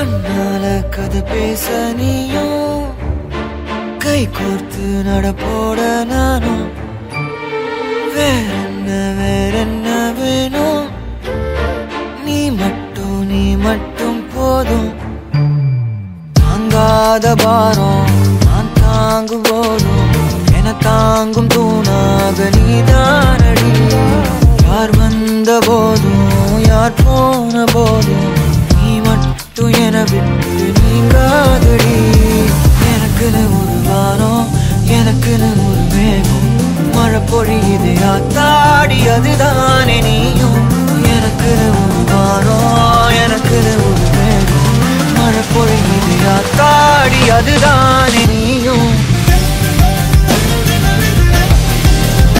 கண்ணால கதை பேச நீயும் கை கோர்த்து நடப்போட நானும் வேறென்ன வேணும் நீ மட்டும் போதும் தாங்காத பாரம் நான் தாங்கும் போதும் என தாங்கும் தூணாக நீதானடி யார் வந்த போதும் யார் போன போதும் நீ மட்டும் என விட்டு நீங்காதடி எனக்குன்னு ஒரு வானம் எனக்குன்னு ஒரு மேகம் மழை பொழியுது ஆத்தாடி அதுதானே நீயும் எனக்குன்னு ஒரு வானம் எனக்குன்னு ஒரு மேகம் மழை பொழியுது ஆத்தாடி அதுதானே நீயும்